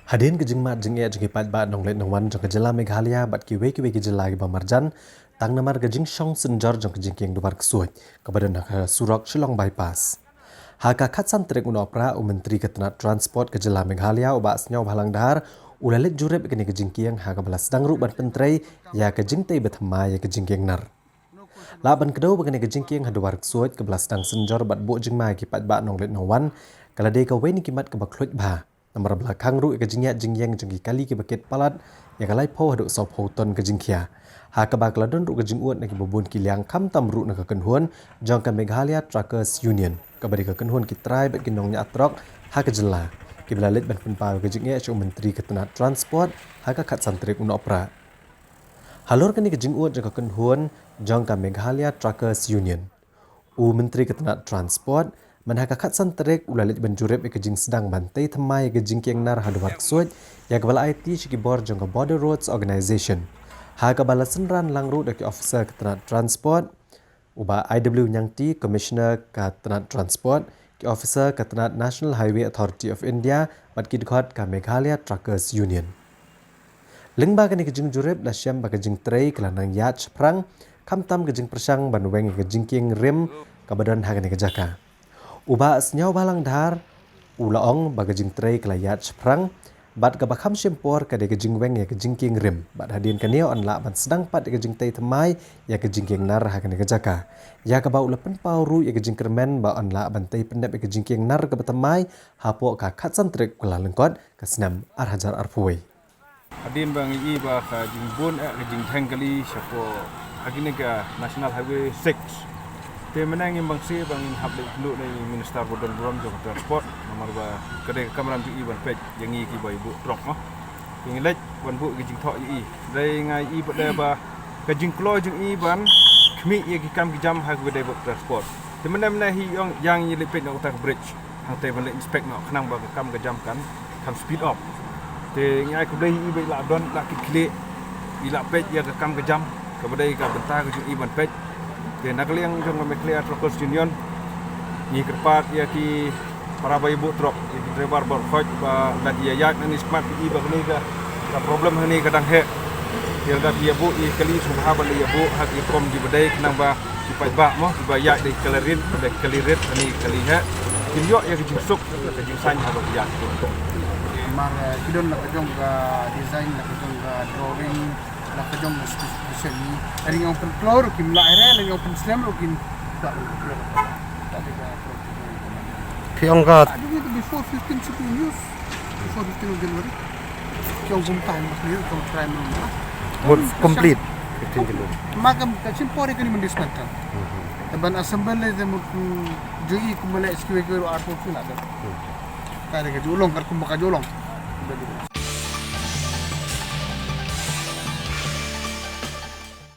Hadin ke jingmat jing jing pat ba nong let nong wan jong ke jela Meghalaya bat ki jela ki bamarjan tang namar ke jing shong senjor jong ke jing king dubar kesuai kepada nak surok Shillong bypass. Haka khatsan trek unopra u menteri ketenat transport ke jela Meghalaya u ba snyau balang dahar ulalit jurep ke ni ke jing kiang haka balas dang ru ban pentrei ya ke jing tei betma ya ke jing kiang nar. Laban kedau bagani ke jing kiang hadubar kesuai ke balas dang senjor bat bu jing ma ki pat ba nong let nong wan kala de ka weni kimat ke baklut ba. Nomor belakang ru ke jingya jingyang jengki kali ke bakit palat ya kalai pau haduk sop hoton ke jingkia. Ha ke bak ladon ru ke jinguat nak bubun kiliang kam tam ru nak kenhuan jong ke Meghalaya Truckers Union. Kabari ke kenhuan ki try bet kinong nya atrok ha ke jela. Ki belalit ban penpau ke jingya cu menteri ketenat transport ha ke khat santrik unopra. Halor ke ni ke jinguat jong ke kenhuan jong ke Meghalaya Truckers Union. U menteri ketenat transport manhaka khat santrek ulalit banjurep ke jing sedang bantai thamai ke jing kiang nar hadwar suat ya kabala IT chiki bor jong Border Roads Organization ha kabala senran langru daki officer ketenat transport uba IW nyangti commissioner ketenat transport ki officer ketenat National Highway Authority of India bat ki dekat ka Meghalaya Truckers Union lingba kani ke jing jurep la syam ba ke jing trei kelanang yach prang kamtam ke jing persang banweng ke jing kiang rim kabadan ha kani ke jaka Uba senyau balang dhar ulaong bagajing trei kelayat sprang bat ka bakham shempor ka de gajing weng ya gajing king rim bat hadin kanio on la ban sedang pat de gajing tei thamai ya gajing king nar ha kan gajaka ya ka ba ulapen pauru ya gajing kermen ba on la ban tei pendep ya gajing king nar ka batamai hapo ka khatsan trek kula lengkot ka senam ar hajar arpuai hadin bang i ba ka jing bon gajing thangkali syapo agine ka National Highway 6 te menang yang bangsi bang habli lu ni minister bodon rom jong transport nomor ba kade kamram ju i ban pek yang i ki ba ibu trok no yang lek ban bu ki jing tho i dai ngai i pada ba ka jing klo jing i ban khmi ye ki kam ki jam ha ku dai bu transport te menang hi yang i lepek no utak bridge hang te ban le inspect no khnang ba ka kam ka jam kan kam speed up te ngai ku dai i ba la don la ki kle i la pek ya ka kam ka jam ka badai ka benta ka jing i ban pek ke nakliang jong Meghalaya Truckers Union ni kerpat ya ki para ibu truk ki driver berkhoj ba dat ya yak ni smart ki ba ni ka problem ni kadang he ya dat ya bu i kali subha ba ya bu hak i kom di badai kenang ba ki pai ba mo ki ba yak de kalirit ni kali he kin yo ya ki jusuk ka jing san ha ba ya mar kidon la jong ka design la jong ka drawing la jong specially ring yang floor kim la ere yang open slam kim Piang ka before 15 shipping news before 15 January kyong bum time mas ni kong try mo na would complete 15 January. Magam kacim pore kani mendismantle taban assemble le mo jogi kumala SQQ airport na ta kare ka julong kar kumaka julong